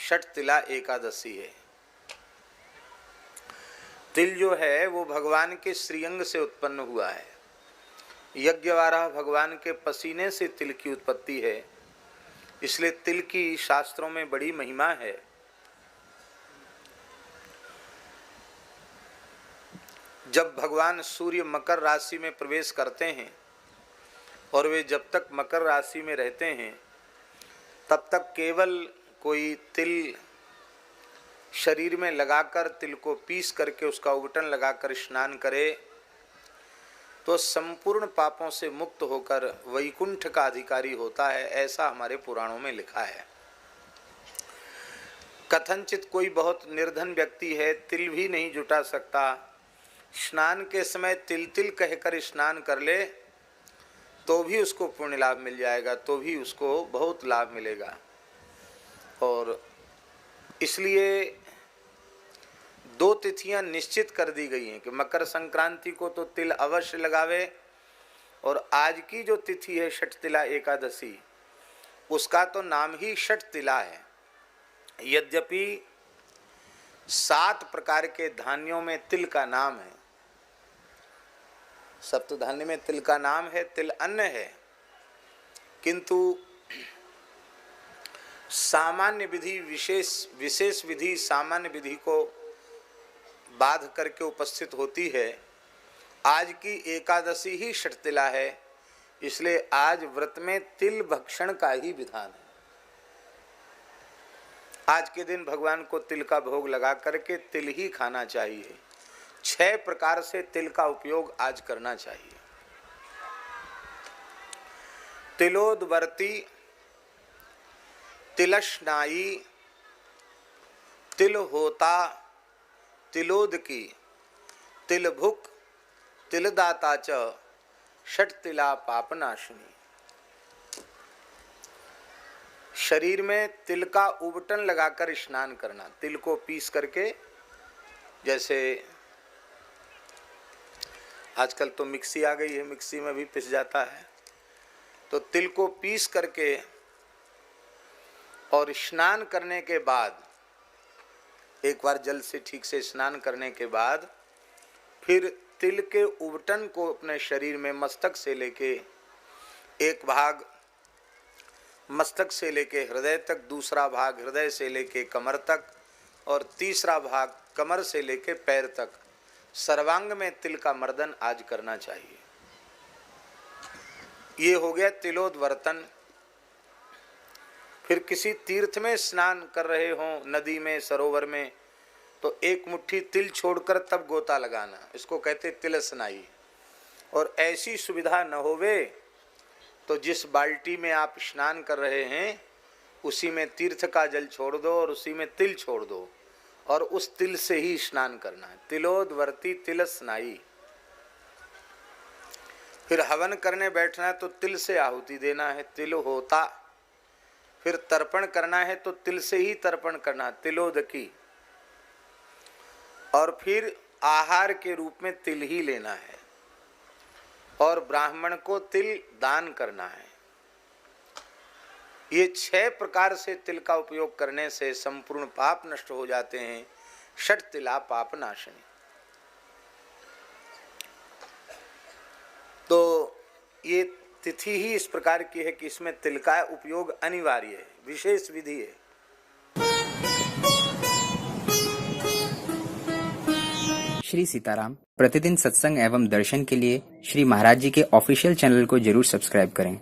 षटतिला एकादशी है। तिल जो है वो भगवान के श्रीअंग से उत्पन्न हुआ है। यज्ञवाराह भगवान के पसीने से तिल की उत्पत्ति है, इसलिए तिल की शास्त्रों में बड़ी महिमा है। जब भगवान सूर्य मकर राशि में प्रवेश करते हैं और वे जब तक मकर राशि में रहते हैं तब तक केवल कोई तिल शरीर में लगाकर, तिल को पीस करके उसका उबटन लगाकर स्नान करे तो संपूर्ण पापों से मुक्त होकर वैकुंठ का अधिकारी होता है, ऐसा हमारे पुराणों में लिखा है। कथनचित कोई बहुत निर्धन व्यक्ति है, तिल भी नहीं जुटा सकता, स्नान के समय तिल तिल कहकर स्नान कर ले तो भी उसको पुण्य लाभ मिल जाएगा, तो भी उसको बहुत लाभ मिलेगा। और इसलिए 2 तिथियां निश्चित कर दी गई हैं कि मकर संक्रांति को तो तिल अवश्य लगावे, और आज की जो तिथि है षटतिला एकादशी, उसका तो नाम ही षटतिला है। यद्यपि 7 प्रकार के धान्यों में तिल का नाम है, सप्तधान्य में तिल का नाम है, तिल अन्न है, किंतु सामान्य विधि विशेष विधि सामान्य विधि को बाध करके उपस्थित होती है। आज की एकादशी ही षटतिला है, इसलिए आज व्रत में तिल भक्षण का ही विधान है। आज के दिन भगवान को तिल का भोग लगा करके तिल ही खाना चाहिए। 6 प्रकार से तिल का उपयोग आज करना चाहिए। तिलोदवर्ती, तिलस्नायी, तिल होता, तिलोदकी, तिलभुक, तिलदाता च षटतिला पापनाशिनी। शरीर में तिल का उबटन लगाकर स्नान करना, तिल को पीस करके, जैसे आजकल तो मिक्सी आ गई है, मिक्सी में भी पिस जाता है, तो तिल को पीस करके और स्नान करने के बाद, एक बार जल से ठीक से स्नान करने के बाद फिर तिल के उबटन को अपने शरीर में मस्तक से लेके, एक भाग मस्तक से लेके हृदय तक, दूसरा भाग हृदय से लेके कमर तक, और तीसरा भाग कमर से लेके पैर तक, सर्वांग में तिल का मर्दन आज करना चाहिए। ये हो गया तिलोदवर्तन। फिर किसी तीर्थ में स्नान कर रहे हों, नदी में, सरोवर में, तो एक मुट्ठी तिल छोड़कर तब गोता लगाना, इसको कहते तिलस्नाई। और ऐसी सुविधा न होवे तो जिस बाल्टी में आप स्नान कर रहे हैं उसी में तीर्थ का जल छोड़ दो और उसी में तिल छोड़ दो और उस तिल से ही स्नान करना है। तिलोदवर्ती तिलस्नाई। फिर हवन करने बैठना है तो तिल से आहुति देना है, तिल होता। फिर तर्पण करना है तो तिल से ही तर्पण करना, तिलोदकी। और फिर आहार के रूप में तिल ही लेना है और ब्राह्मण को तिल दान करना है। ये 6 प्रकार से तिल का उपयोग करने से संपूर्ण पाप नष्ट हो जाते हैं। षटतिला पापनाशिनी। तो ये तिथि ही इस प्रकार की है कि इसमें तिल का उपयोग अनिवार्य है, विशेष विधि है। श्री सीताराम प्रतिदिन सत्संग एवं दर्शन के लिए श्री महाराज जी के ऑफिशियल चैनल को जरूर सब्सक्राइब करें।